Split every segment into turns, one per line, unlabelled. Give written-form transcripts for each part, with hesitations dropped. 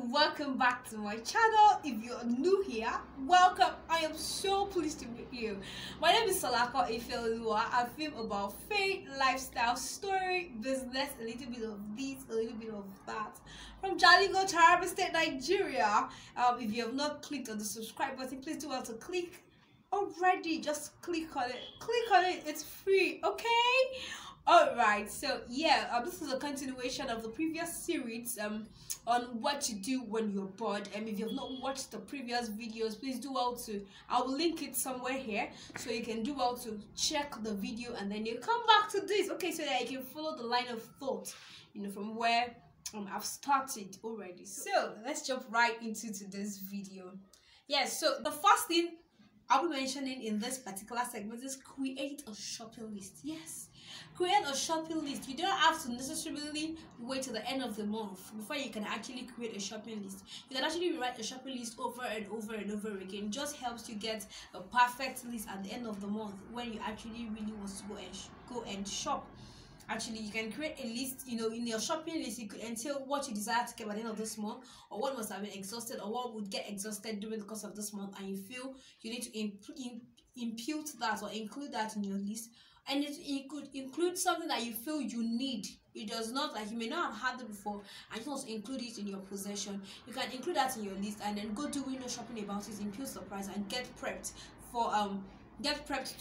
welcome back to my channel. If you're new here, welcome. I am so pleased to meet you. My name is SALAKO Ifeoluwa. I film about faith, lifestyle, story, business, a little bit of this, a little bit of that, from Jalingo, Taraba State, Nigeria. If you have not clicked on the subscribe button, please do well to click already. Just click on it, it's free, okay? All right, so yeah, this is a continuation of the previous series on what to do when you're bored. And if you have not watched the previous videos, please do well to, I will link it somewhere here, so you can do well to check the video and then you come back to this, okay, so that you can follow the line of thought, you know, from where I've started already. So let's jump right into today's video. Yes, so the first thing I'll be mentioning in this particular segment is create a shopping list. Yes, create a shopping list. You don't have to necessarily wait till the end of the month before you can actually create a shopping list. You can actually write a shopping list over and over and over again. It just helps you get a perfect list at the end of the month when you actually really want to go and shop. Actually, you can create a list, you know, in your shopping list. You could entail what you desire to get by the end of this month, or what must have been exhausted, or what would get exhausted during the course of this month, and you feel you need to impute that or include that in your list. And it could include something that you feel you need. It does not, like, you may not have had it before and you want to include it in your possession. You can include that in your list and then go do window shopping about it, impute the price, and get prepped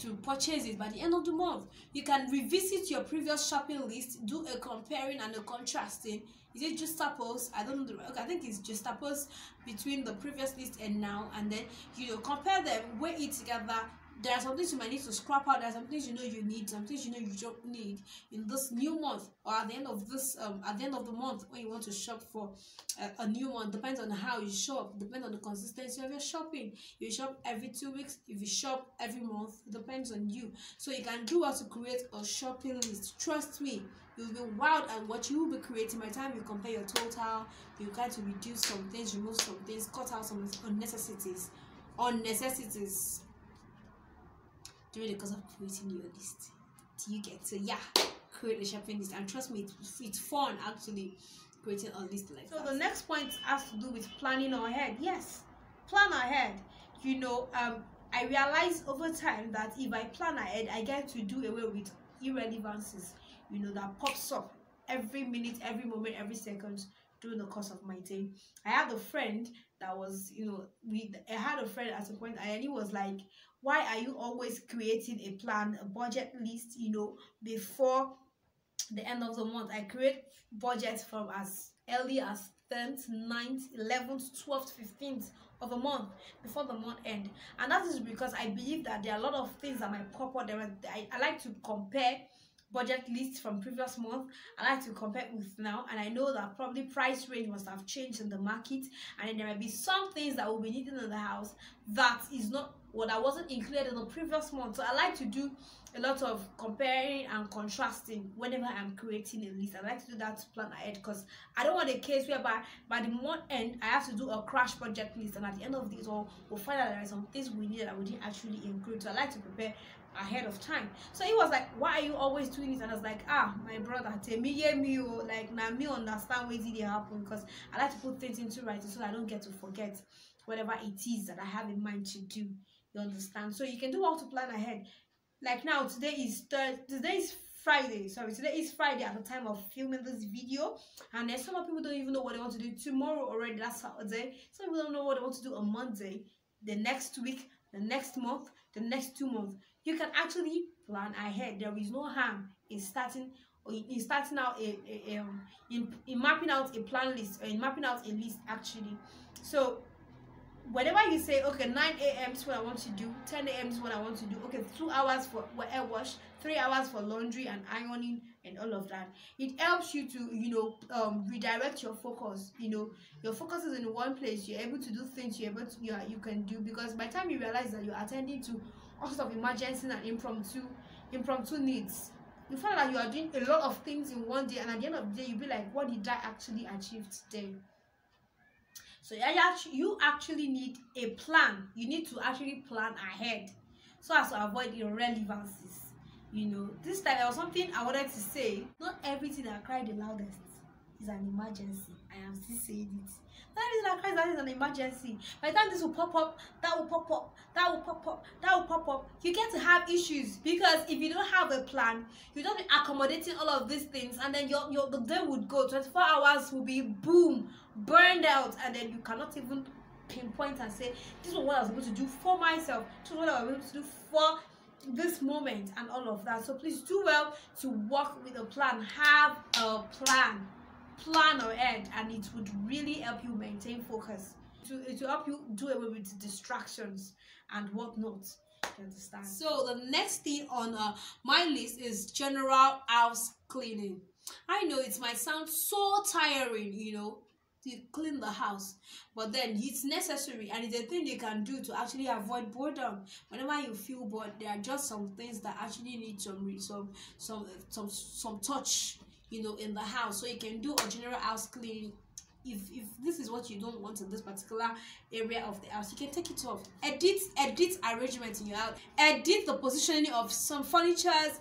to purchase it by the end of the month. You can revisit your previous shopping list, do a comparing and a contrasting. Is it just juxtapose? I don't know. Okay, I think it's just juxtapose between the previous list and now, and then you know, compare them, weigh it together. There are some things you might need to scrap out. There are some things you know you need, some things you know you don't need in this new month, or at the end of this at the end of the month when you want to shop for a new one. Depends on how you shop, depends on the consistency of your shopping. If you shop every 2 weeks, if you shop every month, it depends on you. So you can do how to create a shopping list. Trust me, you'll be wowed at what you will be creating. By the time you compare your total, you try to reduce some things, remove some things, cut out some unnecessities during the course of creating your list. Do you get? So yeah, create a shopping list, and trust me, it's fun actually creating a list like that. So the next point has to do with planning ahead. Yes, plan ahead. You know, I realized over time that if I plan ahead, I get to do away with irrelevances, you know, that pops up every minute, every moment, every second during the course of my day. I had a friend that was, you know, I had a friend at a point, and he was like, why are you always creating a plan, a budget list, you know, before the end of the month? I create budgets from as early as 10th, 9th, 11th, 12th, 15th of a month before the month end. And that is because I believe that there are a lot of things that might pop up. I like to compare budget lists from previous month. I like to compare with now, and I know that probably price range must have changed in the market, and there might be some things that will be needed in the house that is not what I wasn't included in the previous month. So I like to do a lot of comparing and contrasting whenever I'm creating a list. I like to do that to plan ahead, because I don't want a case whereby by the month end I have to do a crash budget list, and at the end of this we'll find out there are some things we need that we didn't actually include. So I like to prepare ahead of time. So he was like, why are you always doing this? And I was like, my brother, tell me, like, now me understand what did happen, because I like to put things into writing so that I don't get to forget whatever it is that I have in mind to do. You understand? So you can do how to plan ahead. Like now, today is Friday. Sorry, today is Friday at the time of filming this video, and then some people don't even know what they want to do tomorrow already. That's Saturday. Some people don't know what they want to do on Monday, the next week, the next month, the next 2 months. You can actually plan ahead. There is no harm in starting out in mapping out a plan list, or in mapping out a list actually. So whenever you say, okay, 9 a.m. is what I want to do, 10 a.m. is what I want to do, okay, 2 hours for air wash, 3 hours for laundry and ironing and all of that, it helps you to, you know, redirect your focus. You know, your focus is in one place. You're able to do things you can do, because by the time you realize that you're attending to all sorts of emergency and impromptu needs, you find that you are doing a lot of things in one day, and at the end of the day you'll be like, what did I actually achieve today? So you actually need a plan. You need to actually plan ahead so as to avoid irrelevancies. You know, this time there was something I wanted to say. Not everything I cry the loudest. is an emergency. I am still saying it. That reason I cry that is an emergency. By the time this will pop up, that will pop up, that will pop up, that will pop up, you get to have issues, because if you don't have a plan, you don't be accommodating all of these things, and then the day would go, 24 hours will be boom, burned out, and then you cannot even pinpoint and say, this is what I was able to do for myself, this is what I was able to do for this moment, and all of that. So please do well to work with a plan. Have a plan ahead, and it would really help you maintain focus, to help you do away with distractions and whatnot. You understand? So the next thing on my list is general house cleaning. I know it might sound so tiring, you know, to clean the house, but then it's necessary, and it's a thing you can do to actually avoid boredom. Whenever you feel bored, there are just some things that actually need some touch, you know, in the house. So you can do a general house cleaning. If this is what you don't want in this particular area of the house, you can take it off. Edit arrangement in your house, edit the positioning of some furnitures,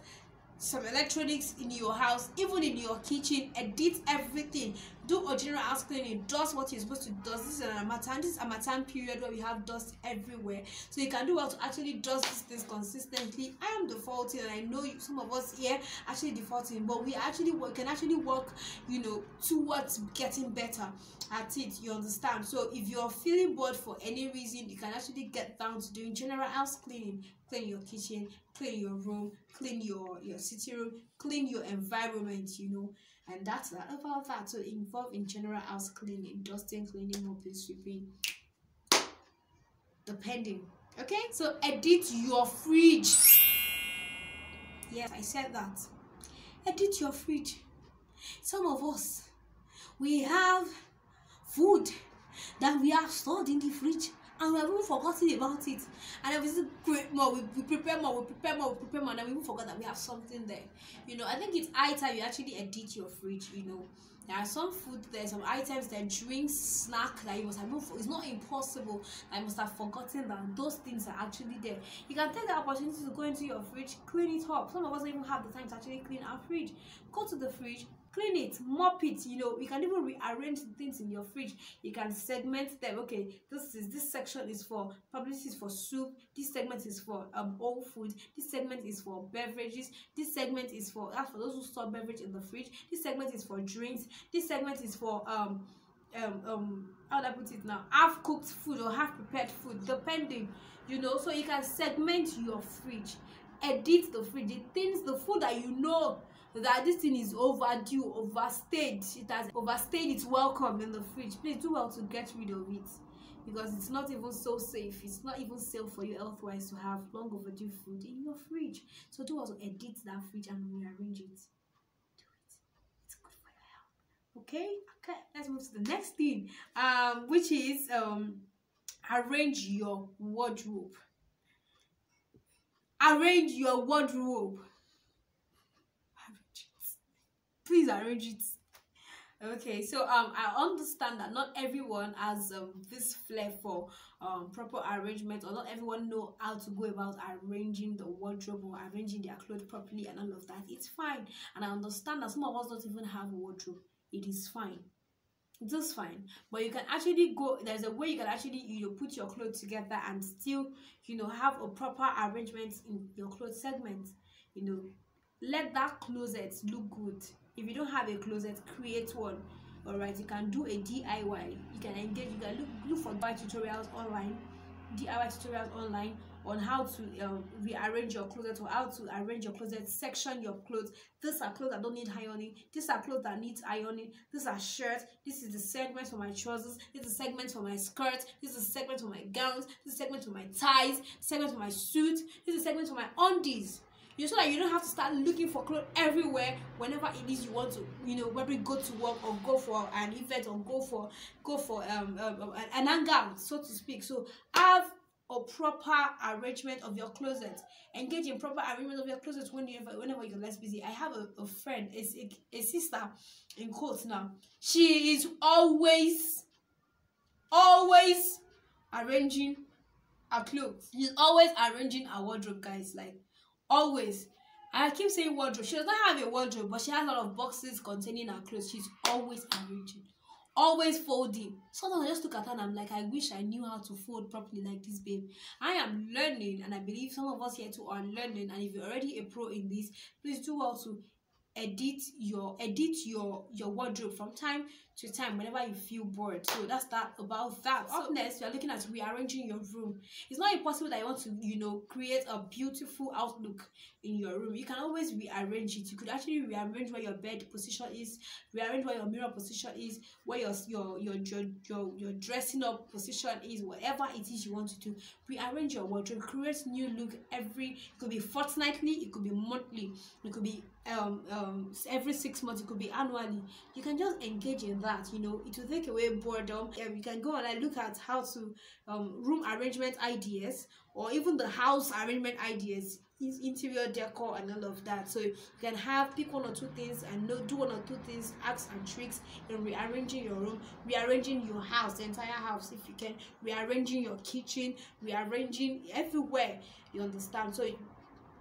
some electronics in your house, even in your kitchen. Edit everything. Do a general house cleaning. Dust what you're supposed to dust. This is an harmattan. This is harmattan period where we have dust everywhere, so you can do well to actually dust these things consistently. I am defaulting, and I know some of us here actually defaulting, but we can actually work, you know, towards getting better at it. You understand? So if you're feeling bored for any reason, you can actually get down to doing general house cleaning. Clean your kitchen, clean your room, clean your sitting room, clean your environment, you know. And that's about that. So involve in general house cleaning, dusting, cleaning, mopping, sweeping, depending. Okay, so edit your fridge. Yes, I said that. Edit your fridge. Some of us, we have food that we have stored in the fridge, and we have even forgotten about it. And then we still create more, we prepare more, and then we even forgot that we have something there. You know, I think it's high time you actually edit your fridge. You know, there are some food, there's some items, there drinks, snack that you must have. It's not impossible. I must have forgotten that those things are actually there. You can take the opportunity to go into your fridge, clean it up. Some of us don't even have the time to actually clean our fridge. Go to the fridge, clean it, mop it. You know, you can even rearrange the things in your fridge. You can segment them. Okay, this section is for probably this is for soup, this segment is for old food, this segment is for beverages, this segment is for those who store beverage in the fridge, this segment is for drinks, this segment is for how do I put it now, half cooked food or half prepared food, depending, you know. So you can segment your fridge, edit the fridge, the food that you know that this thing is overdue, overstayed, it has overstayed its welcome in the fridge. Please do well to get rid of it, because it's not even so safe. It's not even safe for you health-wise to have long overdue food in your fridge. So do also edit that fridge and rearrange it. Do it. It's good for your health. Okay, let's move to the next thing, which is arrange your wardrobe. Arrange your wardrobe. Please arrange it. Okay, so I understand that not everyone has this flair for proper arrangement, or not everyone know how to go about arranging the wardrobe or arranging their clothes properly and all of that. It's fine, and I understand that some of us don't even have a wardrobe. It is fine. It is fine, but you can actually go. There's a way you can actually, you know, put your clothes together and still, you know, have a proper arrangement in your clothes segment. You know, let that closet look good. If you don't have a closet, create one. All right, you can do a DIY. You can engage. You can look for DIY tutorials online on how to rearrange your closet, or how to arrange your closet, section your clothes. These are clothes that don't need ironing. These are clothes that need ironing. These are shirts. This is the segment for my trousers. This is the segment for my skirts. This is the segment for my gowns. This is the segment for my ties. Segment for my suit. This is the segment for my undies. So that you don't have to start looking for clothes everywhere whenever it is you want to, you know, whether you go to work or go for an event or go for an hangout, so to speak. So have a proper arrangement of your closet. Engage in proper arrangement of your closet whenever you're less busy. I have a friend, a sister, in quotes now. She is always arranging her clothes. She's always arranging her wardrobe, guys. Like, always. I keep saying wardrobe. She does not have a wardrobe, but she has a lot of boxes containing her clothes. She's always arranging, always folding. Sometimes I just look at her and I'm like, I wish I knew how to fold properly like this, babe. I am learning, and I believe some of us here too are learning. And if you're already a pro in this, please do well to edit your wardrobe from time to time whenever you feel bored. So that's that about that. Up next, we are looking at rearranging your room. It's not impossible that you want to, you know, create a beautiful outlook in your room. You can always rearrange it. You could actually rearrange where your bed position is, rearrange where your mirror position is, where your dressing up position is, whatever it is you want to do. Rearrange your wardrobe, create new look it could be fortnightly, it could be monthly, it could be every 6 months, it could be annually. You can just engage in that. You know, it will take away boredom. You can go and like look at how to room arrangement ideas, or even the house arrangement ideas, interior decor and all of that. So you can pick one or two things and do one or two things, acts and tricks in rearranging your room, rearranging your house, the entire house if you can, rearranging your kitchen, rearranging everywhere, you understand. So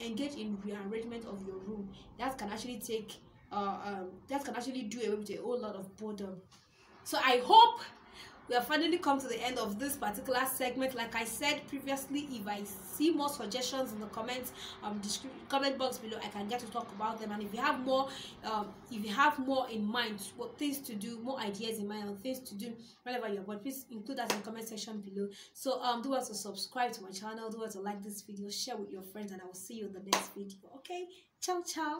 engage in rearrangement of your room. That can actually take that can actually do away with a whole lot of boredom. So I hope we have finally come to the end of this particular segment. Like I said previously, if I see more suggestions in the comment box below, I can get to talk about them. And if you have more in mind, what things to do, more ideas in mind on things to do whenever you're bored, please include that in the comment section below. So do well to subscribe to my channel, do well to like this video, share with your friends, and I will see you in the next video. Okay, ciao ciao.